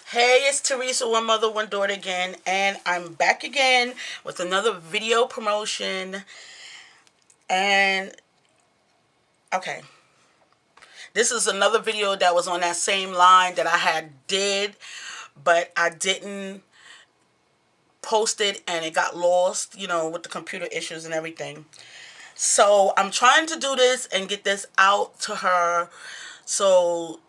Hey, it's Therese, one mother, one daughter again, and I'm back again with another video promotion. And okay, this is another video that was on that same line that I had did, but I didn't post it and it got lost, with the computer issues and everything. So I'm trying to do this and get this out to her, so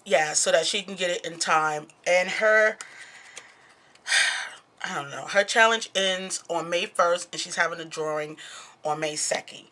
yeah, so that she can get it in time. And I don't know. Her challenge ends on May 1st, and she's having a drawing on May 2nd.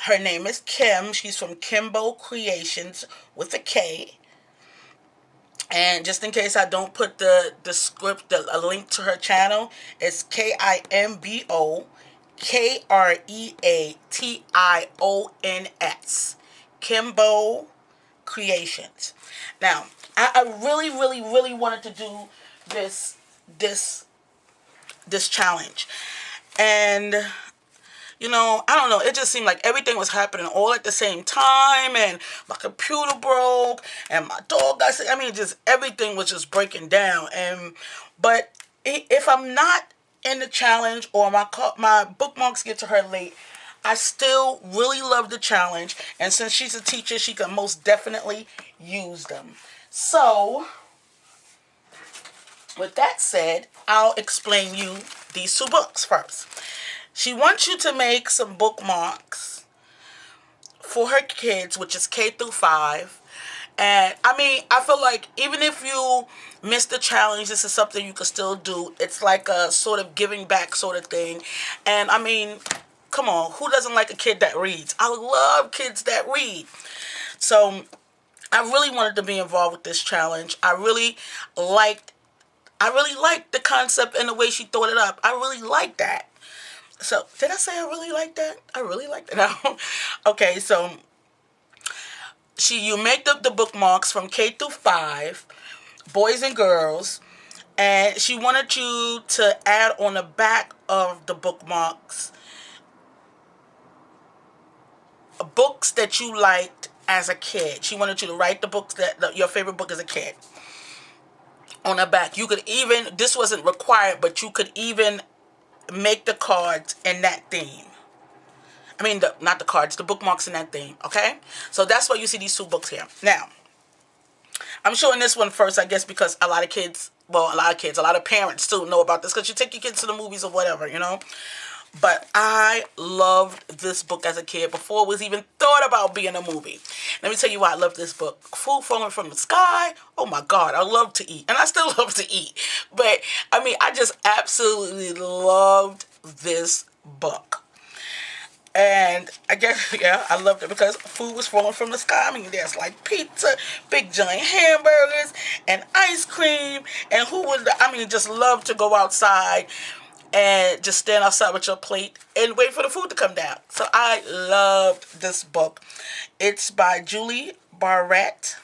Her name is Kim. She's from Kimbo Creations with a K. And just in case I don't put the script, a link to her channel, it's KIMBO KREATIONS. Kimbo Creations. Now, I really, really, really wanted to do this this this challenge. And I don't know, it just seemed like everything was happening all at the same time, and my computer broke and my dog got sick. I mean, just everything was just breaking down. But if I'm not in the challenge, or my bookmarks get to her late, I still really love the challenge, and since she's a teacher, she can most definitely use them. So with that said, I'll explain you these two books first. She wants you to make some bookmarks for her kids, which is K through 5. And I mean, I feel like even if you miss the challenge, this is something you can still do. It's like a sort of giving back sort of thing. And I mean, come on, who doesn't like a kid that reads? I love kids that read. So I really wanted to be involved with this challenge. I really liked the concept and the way she thought it up. I really liked that. So, did I say I really like that? I really like that. No. Okay, so you make the bookmarks from K through 5, boys and girls, and she wanted you to add on the back of the bookmarks books that you liked as a kid. She wanted you to write the books your favorite book as a kid on the back. You could even, this wasn't required, but you could even make the cards in that theme. I mean, not the cards, the bookmarks in that theme, okay? So that's why you see these two books here. Now, I'm showing this one first, I guess, because a lot of parents too know about this, because you take your kids to the movies or whatever. But I loved this book as a kid before it was even thought about being a movie. Let me tell you why I love this book. Food Falling from the Sky. Oh my God, I love to eat. And I still love to eat. But, I mean, I just absolutely loved this book. And I guess, yeah, I loved it because food was falling from the sky. I mean, there's like pizza, big giant hamburgers, and ice cream. And just love to go outside and just stand outside with your plate and wait for the food to come down. So I loved this book. It's by Julie Barrett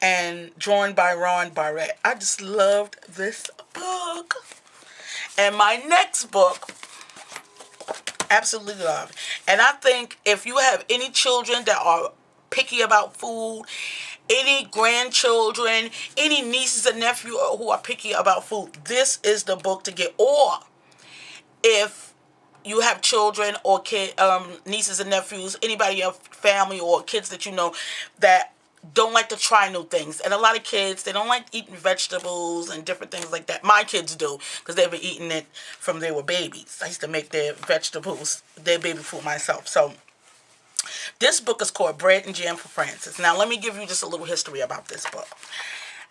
and drawn by Ron Barrett. I just loved this book. And my next book, absolutely love. And I think if you have any children that are picky about food, any grandchildren, any nieces and nephews who are picky about food, this is the book to get. Or if you have children or nieces and nephews, anybody in your family or kids that you know that don't like to try new things. And a lot of kids, they don't like eating vegetables and different things like that. My kids do, because they've been eating it from they were babies. I used to make their baby food myself. So this book is called Bread and Jam for Francis. Now, let me give you just a little history about this book.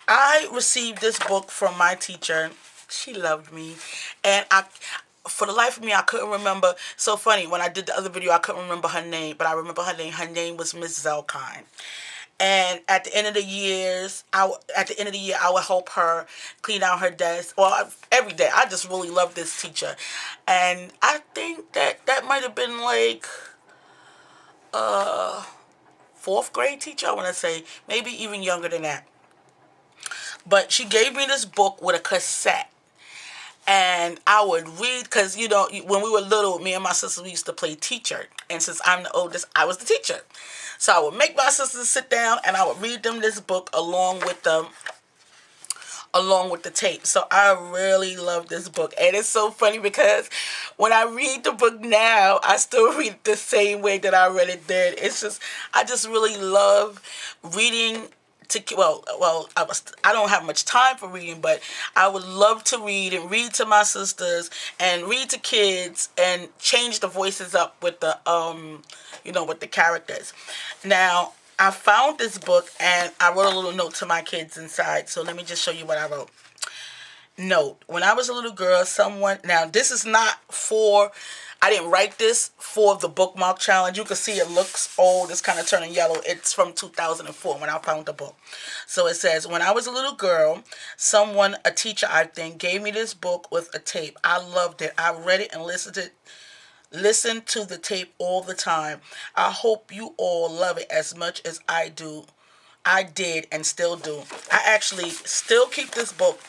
I received this book from my teacher. She loved me. And for the life of me, I couldn't remember. So funny, when I did the other video, I couldn't remember her name. But I remember her name. Her name was Miss Zelkine. And at the end of the year, I would help her clean out her desk. Well, every day. I just really loved this teacher. And I think that might have been like fourth grade teacher, I want to say, maybe even younger than that. But she gave me this book with a cassette, and I would read, because when we were little, me and my sister, we used to play teacher, and since I'm the oldest, I was the teacher. So I would make my sisters sit down, and I would read them this book along with them along with the tape. So I really love this book. And it's so funny because when I read the book now, I still read it the same way that I read it then. It's just, I just really love reading to, I don't have much time for reading, but I would love to read and read to my sisters and read to kids and change the voices up with the with the characters. Now, I found this book and I wrote a little note to my kids inside. So let me just show you what I wrote. Note, when I was a little girl, now this is not for, I didn't write this for the bookmark challenge. You can see it looks old. It's kind of turning yellow. It's from 2004 when I found the book. So it says, when I was a little girl, a teacher I think, gave me this book with a tape. I loved it. I read it and listened to the tape all the time. I hope you all love it as much as I do. I did and still do. I actually still keep this book.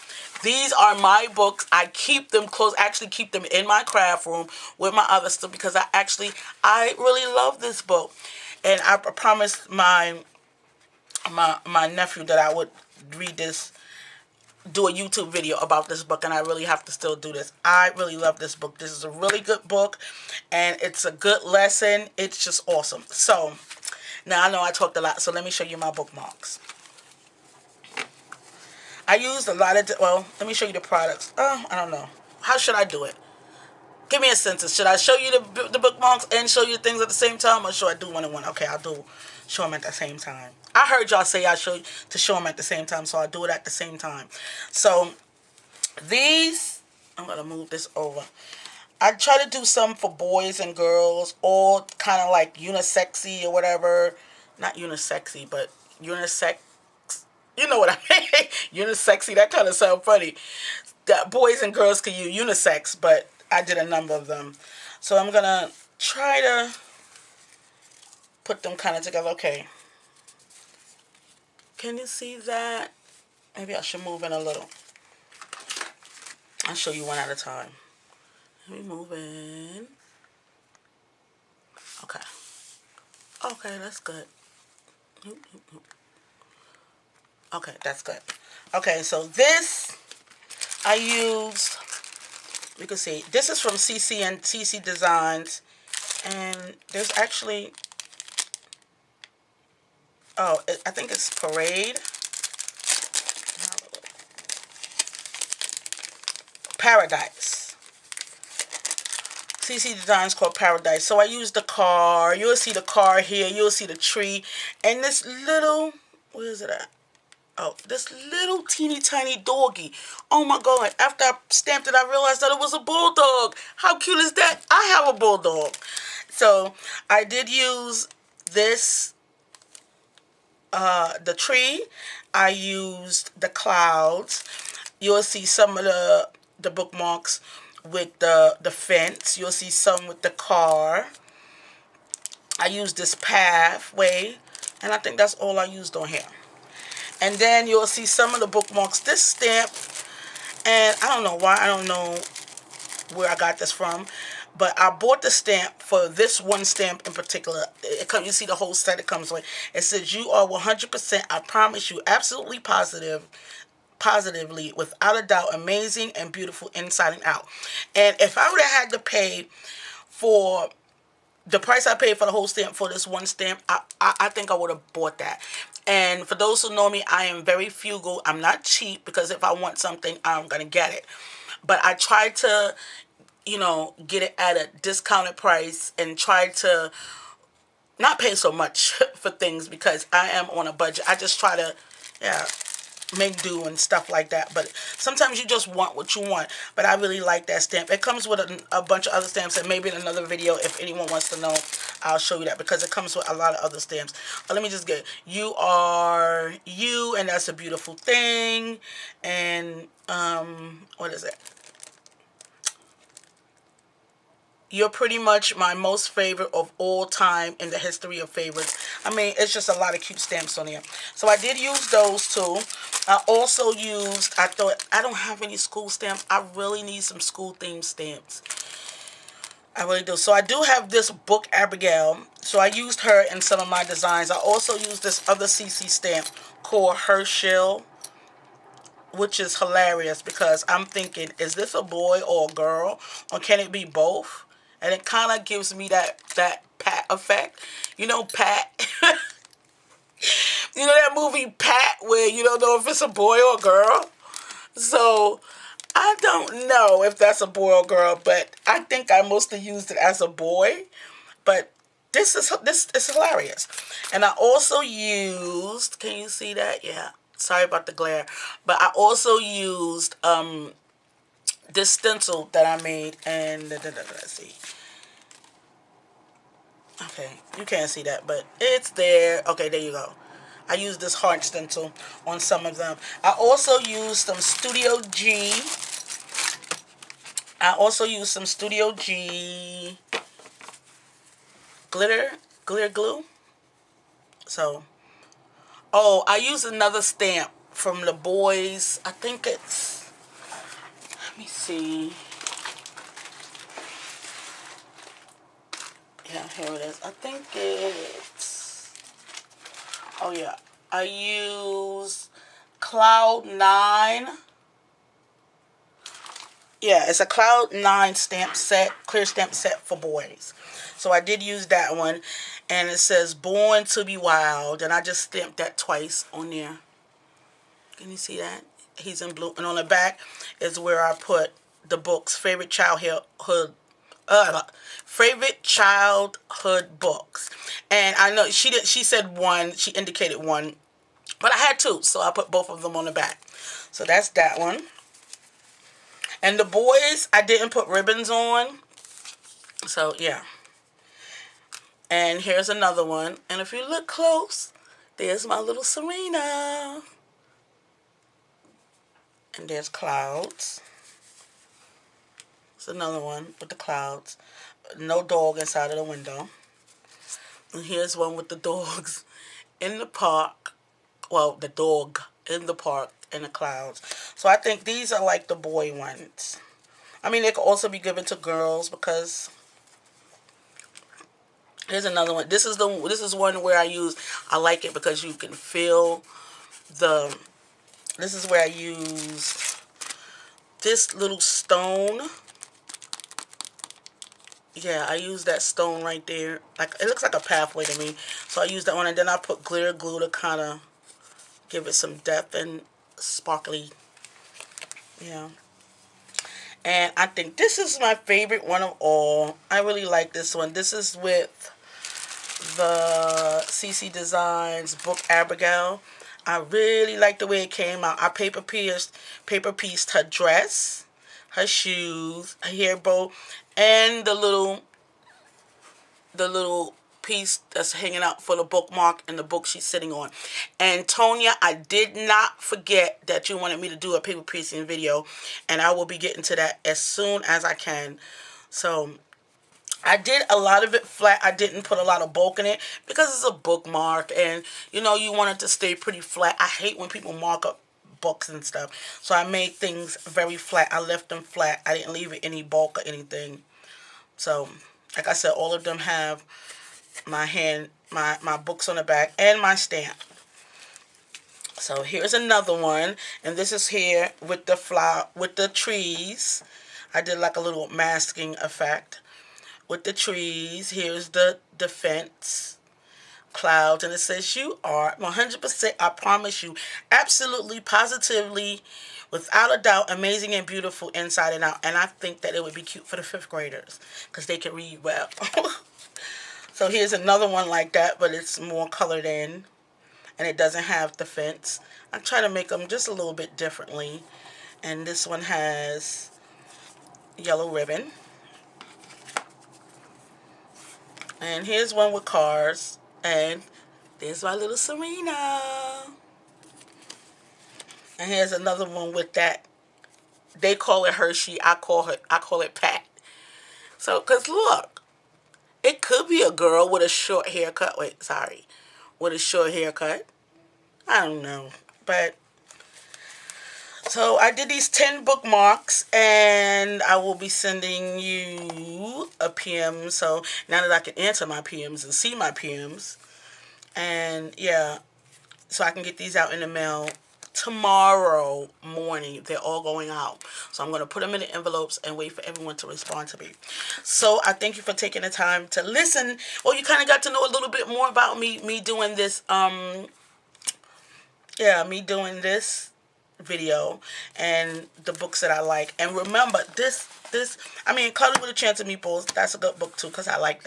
These are my books. I keep them close. Actually keep them in my craft room with my other stuff because I really love this book. And I promised my nephew that I would do a YouTube video about this book, and I really have to still do this. I really love this book. This is a really good book, and it's a good lesson. It's just awesome. So, now I know I talked a lot, so let me show you my bookmarks. I used a lot of, let me show you the products. I don't know. How should I do it? Give me a sentence. Should I show you the bookmarks and show you things at the same time, or should I do one and one? Okay, I'll show them at the same time. I heard y'all say to show them at the same time, so I'll do it at the same time. So, these, I'm going to move this over. I try to do some for boys and girls, all kind of like unisexy or whatever. Not unisexy, but unisex. You know what I mean? Unisexy, that kind of sounds funny. That boys and girls can use unisex, but I did a number of them. So I'm going to try to put them kind of together. Okay. Can you see that? Maybe I should move in a little. I'll show you one at a time. Let me move in. Okay. Okay, that's good. Okay, that's good. Okay, so this I used, you can see, this is from CC and CC Designs. And there's actually, I think it's Parade. Paradise. CC Designs called Paradise. So I used the car. You'll see the car here. You'll see the tree. And this little, where is it at? Oh, this little teeny tiny doggy. Oh my God. After I stamped it, I realized that it was a bulldog. How cute is that? I have a bulldog. So I did use this, the tree. I used the clouds. You'll see some of the bookmarks with the fence. You'll see some with the car. I used this pathway, and I think that's all I used on here. And then you'll see some of the bookmarks. This stamp, and I don't know why, I don't know where I got this from, but I bought the stamp for this one stamp in particular. You see the whole set it comes with. It says, "You are 100%, I promise you, absolutely positively, without a doubt, amazing and beautiful inside and out." And if I would have had to pay for the price I paid for the whole stamp for this one stamp, I think I would have bought that. And for those who know me, I am very frugal. I'm not cheap because if I want something, I'm going to get it. But I try to, get it at a discounted price and try to not pay so much for things because I am on a budget. I just try to, make do and stuff like that. But sometimes you just want what you want. But I really like that stamp. It comes with a bunch of other stamps, and maybe in another video, if anyone wants to know, I'll show you that because it comes with a lot of other stamps. Let me just get, "You are you," and that's a beautiful thing. And what is it? "You're pretty much my most favorite of all time in the history of favorites." I mean, it's just a lot of cute stamps on here. So I did use those too. I also used, I thought, I don't have any school stamps. I really need some school themed stamps. I really do. So I do have this book, Abigail. So I used her in some of my designs. I also used this other CC stamp called Herschel. which is hilarious because I'm thinking, is this a boy or a girl, or can it be both? And it kind of gives me that Pat effect. You know, Pat. You know that movie Pat, where you don't know if it's a boy or a girl. So I don't know if that's a boy or girl, but I think I mostly used it as a boy. But this is hilarious. And I also used, can you see that? Yeah. Sorry about the glare. But I also used this stencil that I made, and let's see. Okay, you can't see that, but it's there. Okay, there you go. I used this heart stencil on some of them. I also used some Studio G. Glitter glue. So, oh, I used another stamp from the boys. I think it's, let me see. Yeah, here it is. I think it's, oh yeah. I use Cloud 9. Yeah, it's a Cloud 9 stamp set, clear stamp set for boys. So I did use that one. And it says Born to be Wild. And I just stamped that twice on there. Can you see that? He's in blue. And on the back is where I put the book's favorite childhood books. And I know she said one, she indicated one, but I had two, so I put both of them on the back. So that's that one. And the boys, I didn't put ribbons on. So yeah. And here's another one. And if you look close, there's my little Serena. And there's clouds. It's another one with the clouds. No dog inside of the window. And here's one with the dogs in the park. Well, the dog in the park and the clouds. So I think these are like the boy ones. I mean, they could also be given to girls because here's another one. This is one where I like it because you can feel this is where I use this little stone. Yeah, I use that stone right there. Like, it looks like a pathway to me. So I use that one, and then I put glitter glue to kind of give it some depth and sparkly. Yeah. And I think this is my favorite one of all. I really like this one. This is with the CC Designs book Abigail. I really like the way it came out. I paper pieced her dress, her shoes, her hair bow, and the little piece that's hanging out for the bookmark and the book she's sitting on. And Tonya, I did not forget that you wanted me to do a paper piecing video, and I will be getting to that as soon as I can. So I did a lot of it flat. I didn't put a lot of bulk in it because it's a bookmark, and you know, you want it to stay pretty flat. I hate when people mark up books and stuff. So I made things very flat. I left them flat. I didn't leave it any bulk or anything. So, like I said, all of them have my books on the back and my stamp. So here's another one, and this is here with the trees. I did like a little masking effect with the trees. Here's the fence, clouds, and it says you are 100%, I promise you, absolutely, positively, without a doubt, amazing and beautiful inside and out. And I think that it would be cute for the 5th graders because they can read well. So here's another one like that, but it's more colored in, and it doesn't have the fence. I try to make them just a little bit differently. And this one has yellow ribbon. And here's one with cars. And there's my little Serena. And here's another one with that. They call it Hershey. I call it Pat. So, because look, it could be a girl with a short haircut. Wait, sorry. With a short haircut. I don't know. But, so I did these 10 bookmarks, and I will be sending you a PM. So now that I can answer my PMs and see my PMs, and yeah, so I can get these out in the mail tomorrow morning. They're all going out. So I'm going to put them in the envelopes and wait for everyone to respond to me. So I thank you for taking the time to listen. Well, you kind of got to know a little bit more about me doing this, me doing this video and the books that I like. And remember, Cuddle with a Chance of Meatballs, that's a good book too, because I like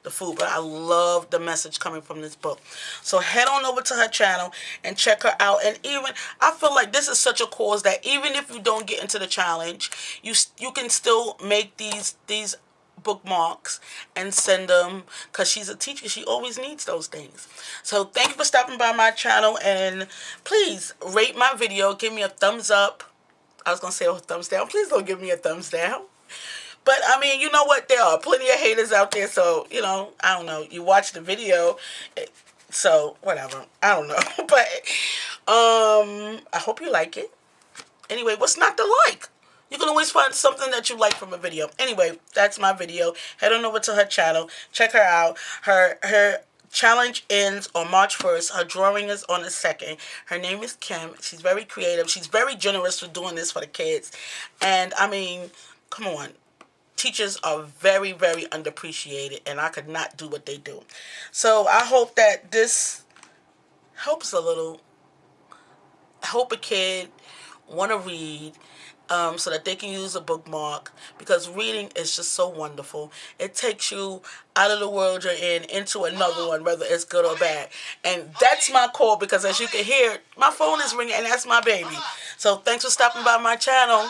the food, but I love the message coming from this book. So head on over to her channel and check her out. And even, I feel like this is such a cause that even if you don't get into the challenge, you can still make these bookmarks and send them, because she's a teacher. She always needs those things. So thank you for stopping by my channel, and please rate my video. Give me a thumbs up. I was going to say a thumbs down. Please don't give me a thumbs down. But, I mean, you know what? There are plenty of haters out there. So, you know, I don't know. You watch the video. So, whatever. I don't know. But, I hope you like it. Anyway, what's not to like? You can always find something that you like from a video. Anyway, that's my video. Head on over to her channel. Check her out. Her challenge ends on March 1st. Her drawing is on the 2nd. Her name is Kim. She's very creative. She's very generous for doing this for the kids. And, I mean, come on. Teachers are very, very underappreciated, and I could not do what they do. So I hope that this helps a little. Help a kid want to read, so that they can use a bookmark, because reading is just so wonderful. It takes you out of the world you're in into another one, whether it's good or bad. And that's my call, because as you can hear, my phone is ringing, and that's my baby. So thanks for stopping by my channel.